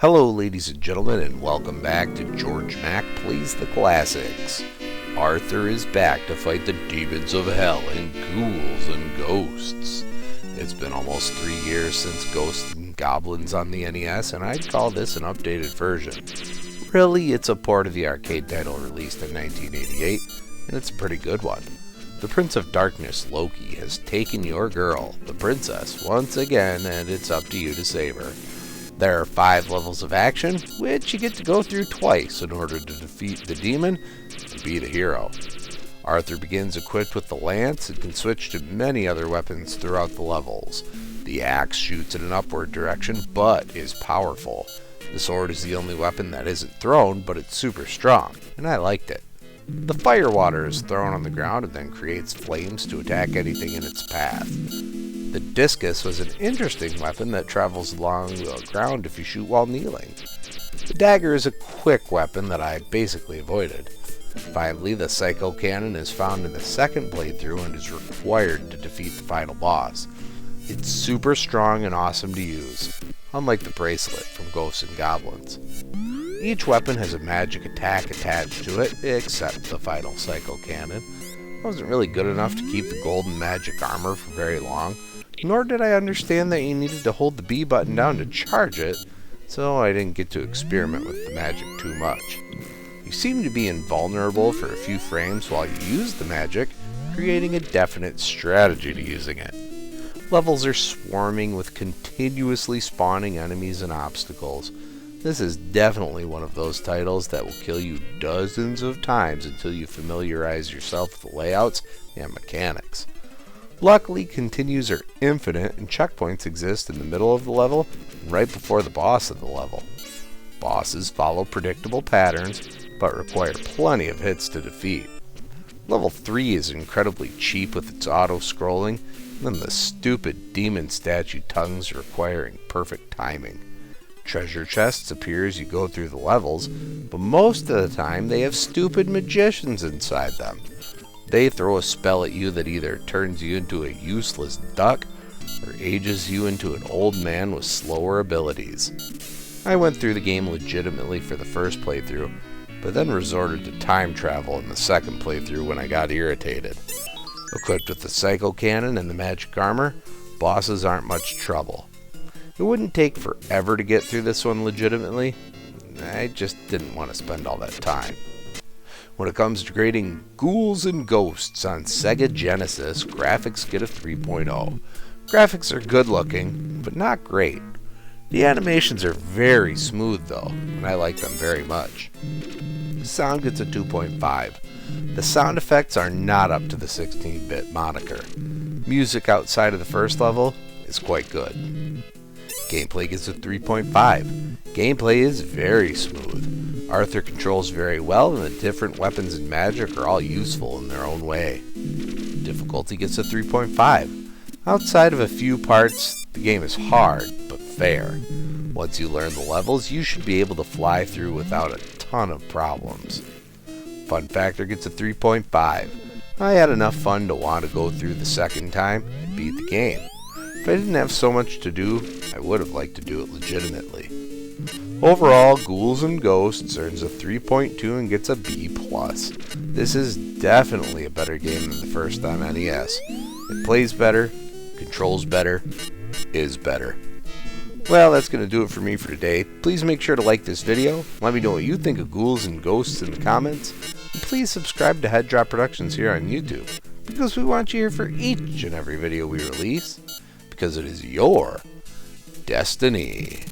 Hello ladies and gentlemen, and welcome back to Georg Mack Plays the Classics. Arthur is back to fight the demons of hell in Ghouls and Ghosts. It's been almost 3 years since Ghosts and Goblins on the NES, and I'd call this an updated version. Really, it's a port of the arcade title released in 1988, and it's a pretty good one. The Prince of Darkness, Loki, has taken your girl, the princess, once again, and it's up to you to save her. There are 5 levels of action, which you get to go through twice in order to defeat the demon and be the hero. Arthur begins equipped with the lance and can switch to many other weapons throughout the levels. The axe shoots in an upward direction, but is powerful. The sword is the only weapon that isn't thrown, but it's super strong, and I liked it. The fire water is thrown on the ground and then creates flames to attack anything in its path. The discus was an interesting weapon that travels along the ground if you shoot while kneeling. The dagger is a quick weapon that I basically avoided. Finally, the psycho cannon is found in the second playthrough and is required to defeat the final boss. It's super strong and awesome to use, unlike the bracelet from Ghosts and Goblins. Each weapon has a magic attack attached to it, except the final psycho cannon. It wasn't really good enough to keep the golden magic armor for very long, nor did I understand that you needed to hold the B button down to charge it, so I didn't get to experiment with the magic too much. You seem to be invulnerable for a few frames while you use the magic, creating a definite strategy to using it. Levels are swarming with continuously spawning enemies and obstacles. This is definitely one of those titles that will kill you dozens of times until you familiarize yourself with the layouts and mechanics. Luckily, continues are infinite and checkpoints exist in the middle of the level and right before the boss of the level. Bosses follow predictable patterns, but require plenty of hits to defeat. Level 3 is incredibly cheap with its auto-scrolling, and then the stupid demon statue tongues requiring perfect timing. Treasure chests appear as you go through the levels, but most of the time they have stupid magicians inside them. They throw a spell at you that either turns you into a useless duck or ages you into an old man with slower abilities. I went through the game legitimately for the first playthrough, but then resorted to time travel in the second playthrough when I got irritated. Equipped with the psycho cannon and the magic armor, bosses aren't much trouble. It wouldn't take forever to get through this one legitimately. I just didn't want to spend all that time. When it comes to grading Ghouls and Ghosts on Sega Genesis, graphics get a 3.0. Graphics are good looking, but not great. The animations are very smooth though, and I like them very much. The sound gets a 2.5. The sound effects are not up to the 16-bit moniker. Music outside of the first level is quite good. Gameplay gets a 3.5. Gameplay is very smooth. Arthur controls very well, and the different weapons and magic are all useful in their own way. Difficulty gets a 3.5. Outside of a few parts, the game is hard, but fair. Once you learn the levels, you should be able to fly through without a ton of problems. Fun factor gets a 3.5. I had enough fun to want to go through the second time and beat the game. If I didn't have so much to do, I would have liked to do it legitimately. Overall, Ghouls and Ghosts earns a 3.2 and gets a B+. This is definitely a better game than the first on NES. It plays better, controls better, is better. Well, that's going to do it for me for today. Please make sure to like this video, let me know what you think of Ghouls and Ghosts in the comments, and please subscribe to Head Drop Productions here on YouTube, because we want you here for each and every video we release, because it is your destiny.